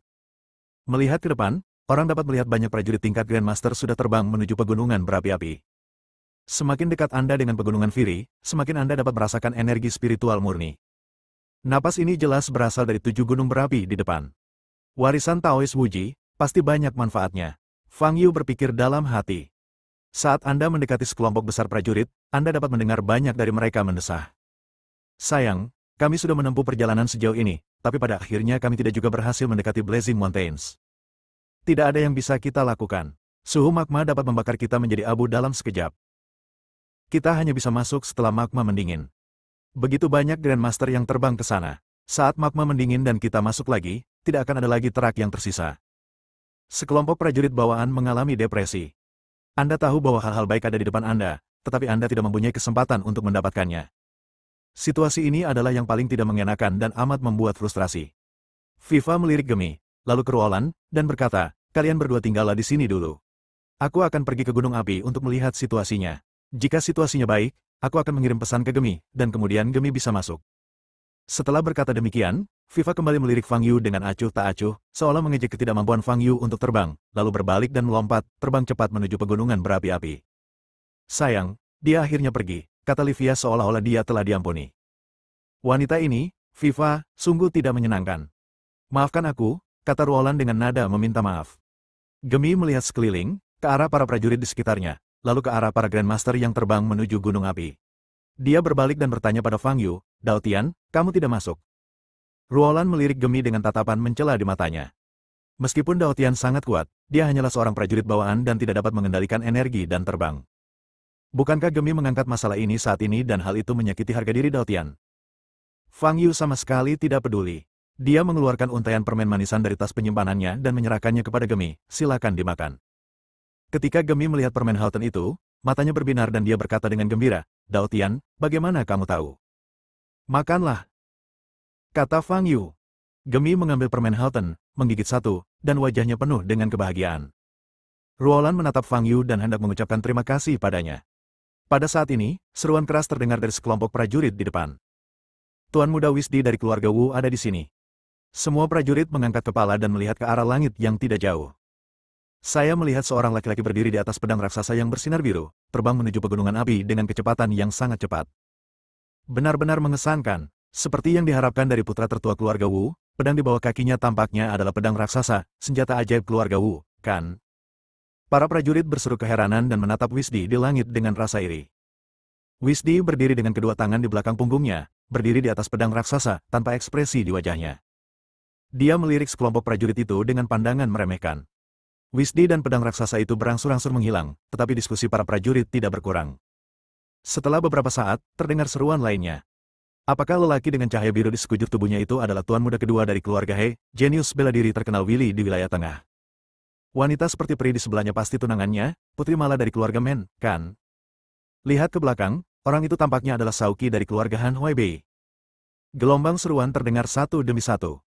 Melihat ke depan, orang dapat melihat banyak prajurit tingkat Grandmaster sudah terbang menuju pegunungan berapi-api. Semakin dekat Anda dengan pegunungan Firi, semakin Anda dapat merasakan energi spiritual murni. Napas ini jelas berasal dari 7 gunung berapi di depan. Warisan Taois Wuji, Pasti banyak manfaatnya. Fang Yu berpikir dalam hati. Saat Anda mendekati sekelompok besar prajurit, Anda dapat mendengar banyak dari mereka mendesah. Sayang, kami sudah menempuh perjalanan sejauh ini, tapi pada akhirnya kami tidak juga berhasil mendekati Blazing Mountains. Tidak ada yang bisa kita lakukan. Suhu magma dapat membakar kita menjadi abu dalam sekejap. Kita hanya bisa masuk setelah magma mendingin. Begitu banyak Grandmaster yang terbang ke sana. Saat magma mendingin dan kita masuk lagi, tidak akan ada lagi terak yang tersisa. Sekelompok prajurit bawaan mengalami depresi. Anda tahu bahwa hal-hal baik ada di depan Anda, tetapi Anda tidak mempunyai kesempatan untuk mendapatkannya. Situasi ini adalah yang paling tidak mengenakan dan amat membuat frustrasi. Viva melirik Gemi, lalu ke Ruolan, dan berkata, kalian berdua tinggallah di sini dulu. Aku akan pergi ke Gunung Api untuk melihat situasinya. Jika situasinya baik, aku akan mengirim pesan ke Gemi, dan kemudian Gemi bisa masuk. Setelah berkata demikian, Viva kembali melirik Fang Yu dengan acuh tak acuh, seolah mengejek ketidakmampuan Fang Yu untuk terbang, lalu berbalik dan melompat, terbang cepat menuju pegunungan berapi-api. Sayang, dia akhirnya pergi, kata Livia seolah-olah dia telah diampuni. Wanita ini, Viva, sungguh tidak menyenangkan. Maafkan aku, kata Ruolan dengan nada meminta maaf. Gemi melihat sekeliling, ke arah para prajurit di sekitarnya, lalu ke arah para Grandmaster yang terbang menuju gunung api. Dia berbalik dan bertanya pada Fang Yu, Dao Tian, kamu tidak masuk. Ruolan melirik Gemi dengan tatapan mencela di matanya. Meskipun Dao Tian sangat kuat, dia hanyalah seorang prajurit bawaan dan tidak dapat mengendalikan energi dan terbang. Bukankah Gemi mengangkat masalah ini saat ini dan hal itu menyakiti harga diri Dao Tian? Fang Yu sama sekali tidak peduli. Dia mengeluarkan untaian permen manisan dari tas penyimpanannya dan menyerahkannya kepada Gemi, silakan dimakan. Ketika Gemi melihat permen Halton itu, matanya berbinar dan dia berkata dengan gembira, Dao Tian, bagaimana kamu tahu? Makanlah, kata Fang Yu. Gemi mengambil permen Halton, menggigit satu, dan wajahnya penuh dengan kebahagiaan. Ruolan menatap Fang Yu dan hendak mengucapkan terima kasih padanya. Pada saat ini, seruan keras terdengar dari sekelompok prajurit di depan. Tuan Muda Wisdi dari keluarga Wu ada di sini. Semua prajurit mengangkat kepala dan melihat ke arah langit yang tidak jauh. Saya melihat seorang laki-laki berdiri di atas pedang raksasa yang bersinar biru, terbang menuju pegunungan api dengan kecepatan yang sangat cepat. Benar-benar mengesankan, seperti yang diharapkan dari putra tertua keluarga Wu, pedang di bawah kakinya tampaknya adalah pedang raksasa, senjata ajaib keluarga Wu, kan? Para prajurit berseru keheranan dan menatap Wisdi di langit dengan rasa iri. Wisdi berdiri dengan kedua tangan di belakang punggungnya, berdiri di atas pedang raksasa, tanpa ekspresi di wajahnya. Dia melirik sekelompok prajurit itu dengan pandangan meremehkan. Wisdi dan pedang raksasa itu berangsur-angsur menghilang, tetapi diskusi para prajurit tidak berkurang. Setelah beberapa saat, terdengar seruan lainnya. Apakah lelaki dengan cahaya biru di sekujur tubuhnya itu adalah tuan muda kedua dari keluarga He, jenius bela diri terkenal Willy di wilayah tengah? Wanita seperti peri di sebelahnya pasti tunangannya, putri malah dari keluarga Men, kan? Lihat ke belakang, orang itu tampaknya adalah Sauki dari keluarga Han Huaibei. Gelombang seruan terdengar satu demi satu.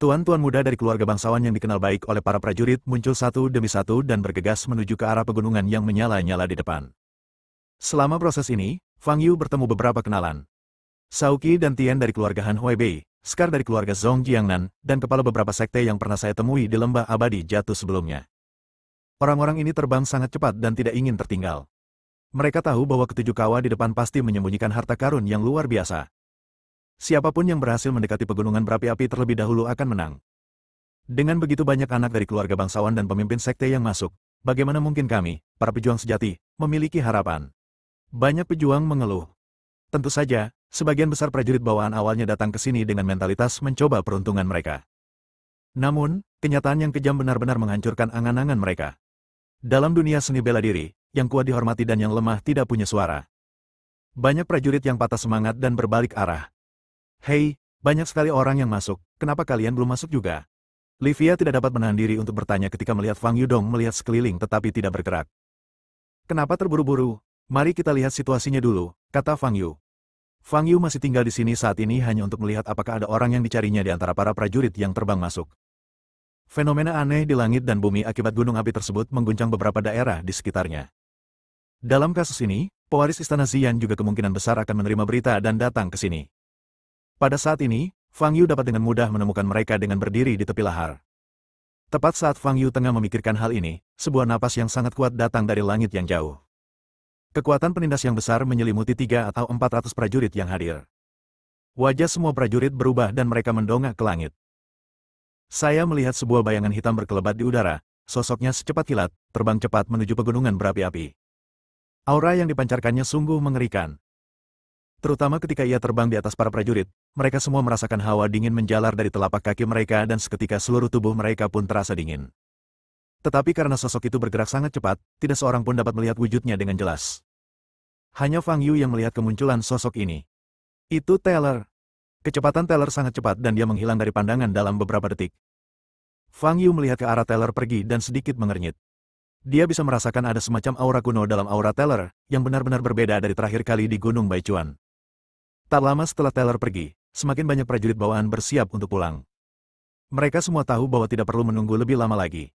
Tuan-tuan muda dari keluarga bangsawan yang dikenal baik oleh para prajurit muncul satu demi satu dan bergegas menuju ke arah pegunungan yang menyala-nyala di depan. Selama proses ini, Fang Yu bertemu beberapa kenalan. Sauki dan Tian dari keluarga Han Huaibei, Scar dari keluarga Zhong Jiangnan, dan kepala beberapa sekte yang pernah saya temui di lembah abadi jatuh sebelumnya. Orang-orang ini terbang sangat cepat dan tidak ingin tertinggal. Mereka tahu bahwa ketujuh kawah di depan pasti menyembunyikan harta karun yang luar biasa. Siapapun yang berhasil mendekati pegunungan berapi-api terlebih dahulu akan menang. Dengan begitu banyak anak dari keluarga bangsawan dan pemimpin sekte yang masuk, bagaimana mungkin kami, para pejuang sejati, memiliki harapan? Banyak pejuang mengeluh. Tentu saja, sebagian besar prajurit bawaan awalnya datang ke sini dengan mentalitas mencoba peruntungan mereka. Namun, kenyataan yang kejam benar-benar menghancurkan angan-angan mereka. Dalam dunia seni bela diri, yang kuat dihormati dan yang lemah tidak punya suara. Banyak prajurit yang patah semangat dan berbalik arah. Hei, banyak sekali orang yang masuk, kenapa kalian belum masuk juga? Livia tidak dapat menahan diri untuk bertanya ketika melihat Fang Yudong melihat sekeliling tetapi tidak bergerak. Kenapa terburu-buru? Mari kita lihat situasinya dulu, kata Fang Yu. Fang Yu masih tinggal di sini saat ini hanya untuk melihat apakah ada orang yang dicarinya di antara para prajurit yang terbang masuk. Fenomena aneh di langit dan bumi akibat gunung api tersebut mengguncang beberapa daerah di sekitarnya. Dalam kasus ini, pewaris Istana Xian juga kemungkinan besar akan menerima berita dan datang ke sini. Pada saat ini, Fang Yu dapat dengan mudah menemukan mereka dengan berdiri di tepi lahar. Tepat saat Fang Yu tengah memikirkan hal ini, sebuah napas yang sangat kuat datang dari langit yang jauh. Kekuatan penindas yang besar menyelimuti 300 atau 400 prajurit yang hadir. Wajah semua prajurit berubah dan mereka mendongak ke langit. Saya melihat sebuah bayangan hitam berkelebat di udara, sosoknya secepat kilat, terbang cepat menuju pegunungan berapi-api. Aura yang dipancarkannya sungguh mengerikan. Terutama ketika ia terbang di atas para prajurit, mereka semua merasakan hawa dingin menjalar dari telapak kaki mereka dan seketika seluruh tubuh mereka pun terasa dingin. Tetapi karena sosok itu bergerak sangat cepat, tidak seorang pun dapat melihat wujudnya dengan jelas. Hanya Fang Yu yang melihat kemunculan sosok ini. Itu Taylor. Kecepatan Taylor sangat cepat dan dia menghilang dari pandangan dalam beberapa detik. Fang Yu melihat ke arah Taylor pergi dan sedikit mengernyit. Dia bisa merasakan ada semacam aura kuno dalam aura Taylor, yang benar-benar berbeda dari terakhir kali di Gunung Baichuan. Tak lama setelah Taylor pergi, semakin banyak prajurit bawaan bersiap untuk pulang. Mereka semua tahu bahwa tidak perlu menunggu lebih lama lagi.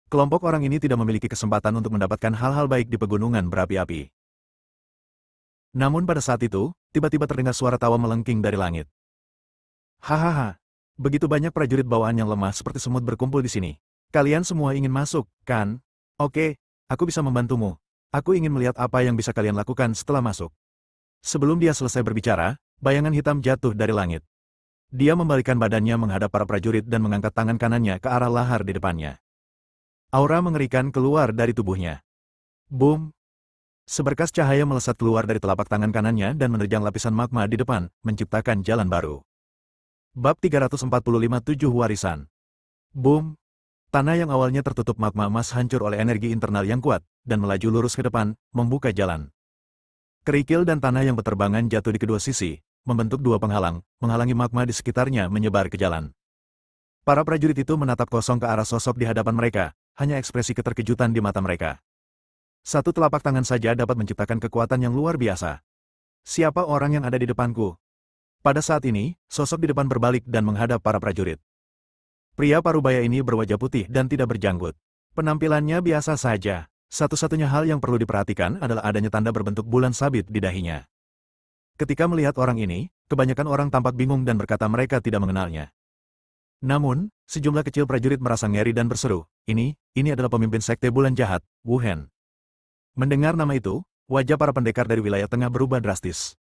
Kelompok orang ini tidak memiliki kesempatan untuk mendapatkan hal-hal baik di pegunungan berapi-api. Namun pada saat itu, tiba-tiba terdengar suara tawa melengking dari langit. Hahaha. Begitu banyak prajurit bawaan yang lemah seperti semut berkumpul di sini. Kalian semua ingin masuk, kan? Oke, aku bisa membantumu. Aku ingin melihat apa yang bisa kalian lakukan setelah masuk. Sebelum dia selesai berbicara, bayangan hitam jatuh dari langit. Dia membalikan badannya menghadap para prajurit dan mengangkat tangan kanannya ke arah lahar di depannya. Aura mengerikan keluar dari tubuhnya. Boom! Seberkas cahaya melesat keluar dari telapak tangan kanannya dan menerjang lapisan magma di depan, menciptakan jalan baru. Bab 345-7 Warisan. Boom! Tanah yang awalnya tertutup magma emas hancur oleh energi internal yang kuat, dan melaju lurus ke depan, membuka jalan. Kerikil dan tanah yang berterbangan jatuh di kedua sisi, membentuk dua penghalang, menghalangi magma di sekitarnya menyebar ke jalan. Para prajurit itu menatap kosong ke arah sosok di hadapan mereka, hanya ekspresi keterkejutan di mata mereka. Satu telapak tangan saja dapat menciptakan kekuatan yang luar biasa. Siapa orang yang ada di depanku? Pada saat ini, sosok di depan berbalik dan menghadap para prajurit. Pria parubaya ini berwajah putih dan tidak berjanggut. Penampilannya biasa saja. Satu-satunya hal yang perlu diperhatikan adalah adanya tanda berbentuk bulan sabit di dahinya. Ketika melihat orang ini, kebanyakan orang tampak bingung dan berkata mereka tidak mengenalnya. Namun, sejumlah kecil prajurit merasa ngeri dan berseru, ini adalah pemimpin sekte bulan jahat, Wu Hen. Mendengar nama itu, wajah para pendekar dari wilayah tengah berubah drastis.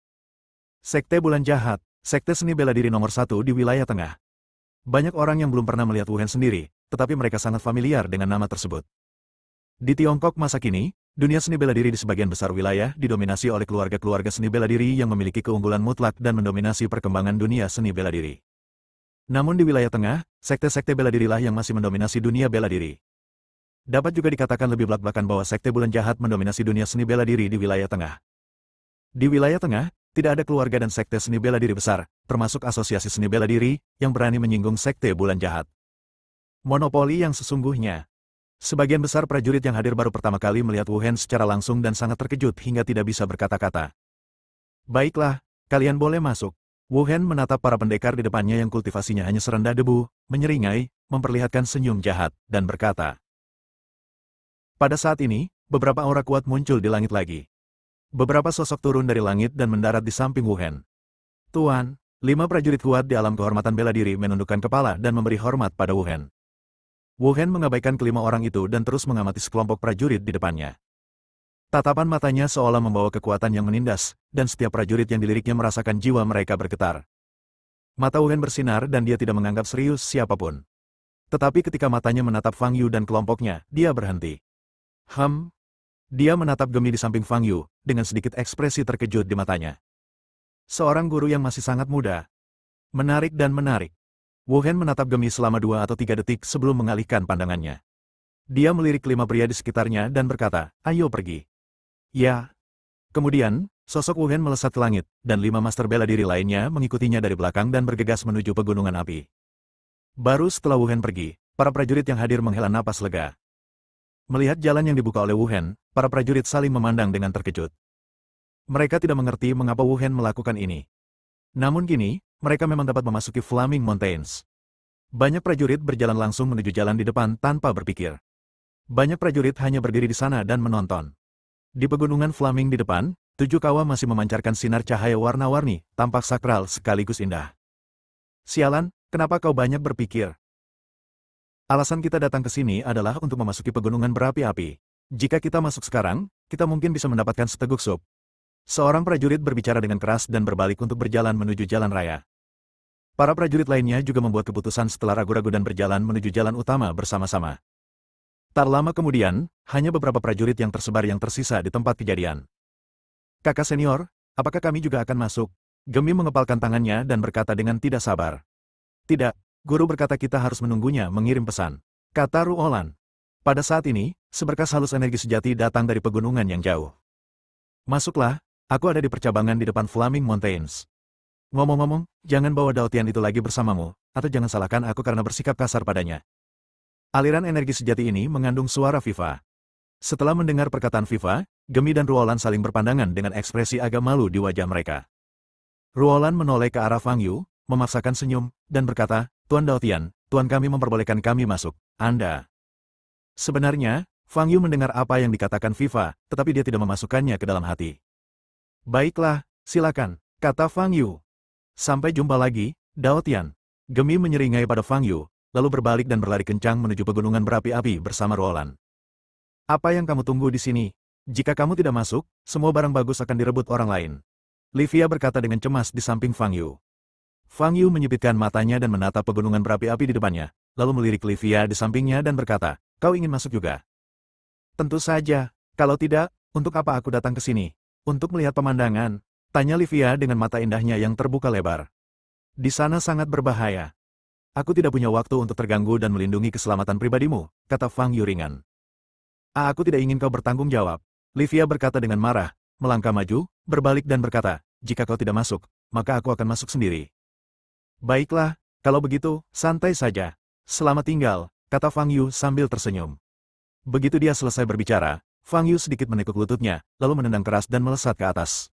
Sekte bulan jahat, sekte seni bela diri nomor 1 di wilayah tengah. Banyak orang yang belum pernah melihat Wu Hen sendiri, tetapi mereka sangat familiar dengan nama tersebut. Di Tiongkok masa kini, dunia seni bela diri di sebagian besar wilayah didominasi oleh keluarga-keluarga seni bela diri yang memiliki keunggulan mutlak dan mendominasi perkembangan dunia seni bela diri. Namun di wilayah tengah, sekte-sekte bela dirilah yang masih mendominasi dunia bela diri. Dapat juga dikatakan lebih belak-belakan bahwa sekte bulan jahat mendominasi dunia seni bela diri di wilayah tengah. Di wilayah tengah, tidak ada keluarga dan sekte seni bela diri besar, termasuk asosiasi seni bela diri, yang berani menyinggung sekte bulan jahat. Monopoli yang sesungguhnya. Sebagian besar prajurit yang hadir baru pertama kali melihat Wu Hen secara langsung dan sangat terkejut hingga tidak bisa berkata-kata. Baiklah, kalian boleh masuk. Wu Hen menatap para pendekar di depannya yang kultivasinya hanya serendah debu, menyeringai, memperlihatkan senyum jahat, dan berkata. Pada saat ini, beberapa aura kuat muncul di langit lagi. Beberapa sosok turun dari langit dan mendarat di samping Wu Hen. Tuan, 5 prajurit kuat di alam kehormatan bela diri menundukkan kepala dan memberi hormat pada Wu Hen. Wu Hen mengabaikan kelima orang itu dan terus mengamati sekelompok prajurit di depannya. Tatapan matanya seolah membawa kekuatan yang menindas, dan setiap prajurit yang diliriknya merasakan jiwa mereka bergetar. Mata Wu Hen bersinar dan dia tidak menganggap serius siapapun. Tetapi ketika matanya menatap Fang Yu dan kelompoknya, dia berhenti. Dia menatap Gemi di samping Fang Yu, dengan sedikit ekspresi terkejut di matanya. Seorang guru yang masih sangat muda. Menarik dan menarik. Wu Hen menatap Gemi selama 2 atau 3 detik sebelum mengalihkan pandangannya. Dia melirik 5 pria di sekitarnya dan berkata, ayo pergi. Ya. Kemudian, sosok Wu Hen melesat ke langit, dan 5 master bela diri lainnya mengikutinya dari belakang dan bergegas menuju pegunungan api. Baru setelah Wu Hen pergi, para prajurit yang hadir menghela napas lega. Melihat jalan yang dibuka oleh Wu Hen, para prajurit saling memandang dengan terkejut. Mereka tidak mengerti mengapa Wu Hen melakukan ini. Namun kini, mereka memang dapat memasuki Flaming Mountains. Banyak prajurit berjalan langsung menuju jalan di depan tanpa berpikir. Banyak prajurit hanya berdiri di sana dan menonton. Di pegunungan Flaming di depan, 7 kawah masih memancarkan sinar cahaya warna-warni, tampak sakral sekaligus indah. Sialan, kenapa kau banyak berpikir? Alasan kita datang ke sini adalah untuk memasuki pegunungan berapi-api. Jika kita masuk sekarang, kita mungkin bisa mendapatkan seteguk sup. Seorang prajurit berbicara dengan keras dan berbalik untuk berjalan menuju jalan raya. Para prajurit lainnya juga membuat keputusan setelah ragu-ragu dan berjalan menuju jalan utama bersama-sama. Tak lama kemudian, hanya beberapa prajurit yang tersebar yang tersisa di tempat kejadian. Kakak senior, apakah kami juga akan masuk? Gemi mengepalkan tangannya dan berkata dengan tidak sabar. Tidak, guru berkata kita harus menunggunya mengirim pesan. Kata Ruolan. Pada saat ini, seberkas halus energi sejati datang dari pegunungan yang jauh. Masuklah, aku ada di percabangan di depan Flaming Mountains. Ngomong-ngomong, jangan bawa Daotian itu lagi bersamamu, atau jangan salahkan aku karena bersikap kasar padanya. Aliran energi sejati ini mengandung suara Viva. Setelah mendengar perkataan Viva, Gemi dan Ruolan saling berpandangan dengan ekspresi agak malu di wajah mereka. Ruolan menoleh ke arah Fang Yu, memaksakan senyum, dan berkata, Tuan Daotian, Tuan kami memperbolehkan kami masuk, Anda. Sebenarnya, Fang Yu mendengar apa yang dikatakan Viva, tetapi dia tidak memasukkannya ke dalam hati. Baiklah, silakan, kata Fang Yu. Sampai jumpa lagi, Daotian. Gemi menyeringai pada Fang Yu, lalu berbalik dan berlari kencang menuju pegunungan berapi-api bersama Ruolan. Apa yang kamu tunggu di sini? Jika kamu tidak masuk, semua barang bagus akan direbut orang lain. Livia berkata dengan cemas di samping Fang Yu. Fang Yu menyipitkan matanya dan menatap pegunungan berapi-api di depannya, lalu melirik Livia di sampingnya dan berkata, kau ingin masuk juga? Tentu saja, kalau tidak, untuk apa aku datang ke sini? Untuk melihat pemandangan? Tanya Livia dengan mata indahnya yang terbuka lebar. Di sana sangat berbahaya. Aku tidak punya waktu untuk terganggu dan melindungi keselamatan pribadimu, kata Fang Yu ringan. Aku tidak ingin kau bertanggung jawab. Livia berkata dengan marah, melangkah maju, berbalik dan berkata, jika kau tidak masuk, maka aku akan masuk sendiri. Baiklah, kalau begitu, santai saja. Selamat tinggal, kata Fang Yu sambil tersenyum. Begitu dia selesai berbicara, Fang Yu sedikit menekuk lututnya, lalu menendang keras dan melesat ke atas.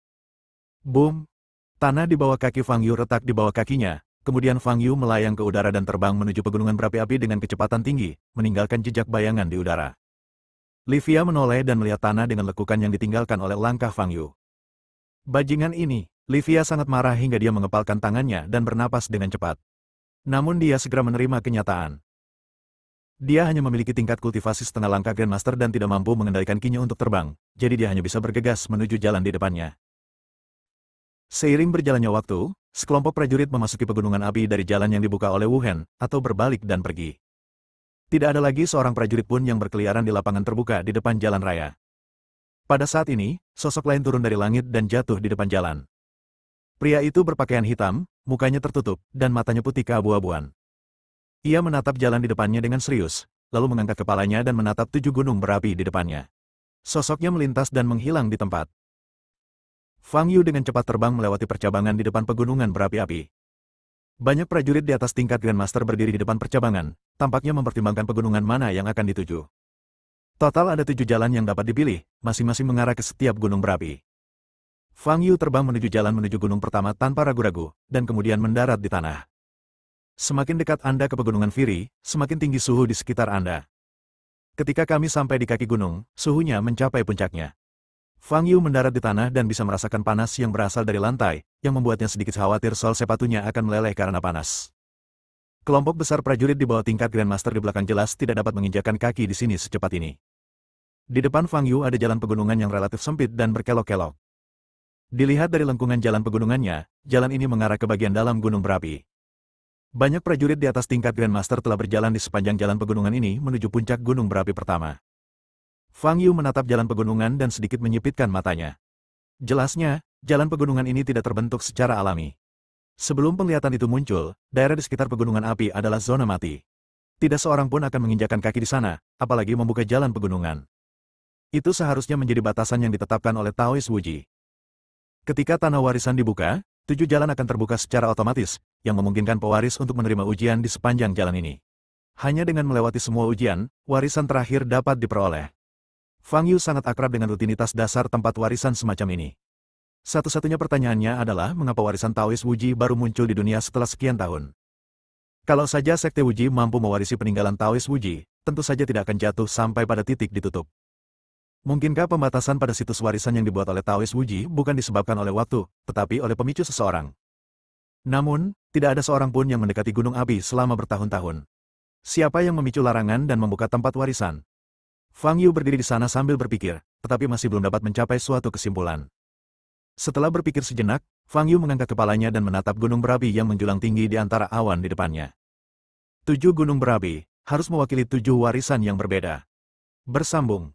Boom! Tanah di bawah kaki Fang Yu retak di bawah kakinya, kemudian Fang Yu melayang ke udara dan terbang menuju pegunungan berapi-api dengan kecepatan tinggi, meninggalkan jejak bayangan di udara. Livia menoleh dan melihat tanah dengan lekukan yang ditinggalkan oleh langkah Fang Yu. Bajingan ini, Livia sangat marah hingga dia mengepalkan tangannya dan bernapas dengan cepat. Namun dia segera menerima kenyataan. Dia hanya memiliki tingkat kultivasi setengah langkah Grandmaster dan tidak mampu mengendalikan kinya untuk terbang, jadi dia hanya bisa bergegas menuju jalan di depannya. Seiring berjalannya waktu, sekelompok prajurit memasuki pegunungan api dari jalan yang dibuka oleh Wu Hen, atau berbalik dan pergi. Tidak ada lagi seorang prajurit pun yang berkeliaran di lapangan terbuka di depan jalan raya. Pada saat ini, sosok lain turun dari langit dan jatuh di depan jalan. Pria itu berpakaian hitam, mukanya tertutup, dan matanya putih keabu-abuan. Ia menatap jalan di depannya dengan serius, lalu mengangkat kepalanya dan menatap 7 gunung berapi di depannya. Sosoknya melintas dan menghilang di tempat. Fang Yu dengan cepat terbang melewati percabangan di depan pegunungan berapi-api. Banyak prajurit di atas tingkat Grandmaster berdiri di depan percabangan, tampaknya mempertimbangkan pegunungan mana yang akan dituju. Total ada 7 jalan yang dapat dipilih, masing-masing mengarah ke setiap gunung berapi. Fang Yu terbang menuju jalan menuju gunung pertama tanpa ragu-ragu, dan kemudian mendarat di tanah. Semakin dekat Anda ke pegunungan Firi, semakin tinggi suhu di sekitar Anda. Ketika kami sampai di kaki gunung, suhunya mencapai puncaknya. Fang Yu mendarat di tanah dan bisa merasakan panas yang berasal dari lantai, yang membuatnya sedikit khawatir soal sepatunya akan meleleh karena panas. Kelompok besar prajurit di bawah tingkat Grandmaster di belakang jelas tidak dapat menginjakkan kaki di sini secepat ini. Di depan Fang Yu ada jalan pegunungan yang relatif sempit dan berkelok-kelok. Dilihat dari lengkungan jalan pegunungannya, jalan ini mengarah ke bagian dalam gunung berapi. Banyak prajurit di atas tingkat Grandmaster telah berjalan di sepanjang jalan pegunungan ini menuju puncak gunung berapi pertama. Fang Yu menatap jalan pegunungan dan sedikit menyipitkan matanya. Jelasnya, jalan pegunungan ini tidak terbentuk secara alami. Sebelum penglihatan itu muncul, daerah di sekitar pegunungan api adalah zona mati. Tidak seorang pun akan menginjakkan kaki di sana, apalagi membuka jalan pegunungan. Itu seharusnya menjadi batasan yang ditetapkan oleh Taoist Wuji. Ketika tanah warisan dibuka, 7 jalan akan terbuka secara otomatis, yang memungkinkan pewaris untuk menerima ujian di sepanjang jalan ini. Hanya dengan melewati semua ujian, warisan terakhir dapat diperoleh. Fang Yu sangat akrab dengan rutinitas dasar tempat warisan semacam ini. Satu-satunya pertanyaannya adalah mengapa warisan Taoist Wuji baru muncul di dunia setelah sekian tahun. Kalau saja Sekte Wuji mampu mewarisi peninggalan Taoist Wuji, tentu saja tidak akan jatuh sampai pada titik ditutup. Mungkinkah pembatasan pada situs warisan yang dibuat oleh Taoist Wuji bukan disebabkan oleh waktu, tetapi oleh pemicu seseorang? Namun, tidak ada seorang pun yang mendekati gunung api selama bertahun-tahun. Siapa yang memicu larangan dan membuka tempat warisan? Fang Yu berdiri di sana sambil berpikir, tetapi masih belum dapat mencapai suatu kesimpulan. Setelah berpikir sejenak, Fang Yu mengangkat kepalanya dan menatap gunung berapi yang menjulang tinggi di antara awan di depannya. 7 gunung berapi, harus mewakili 7 warisan yang berbeda. Bersambung.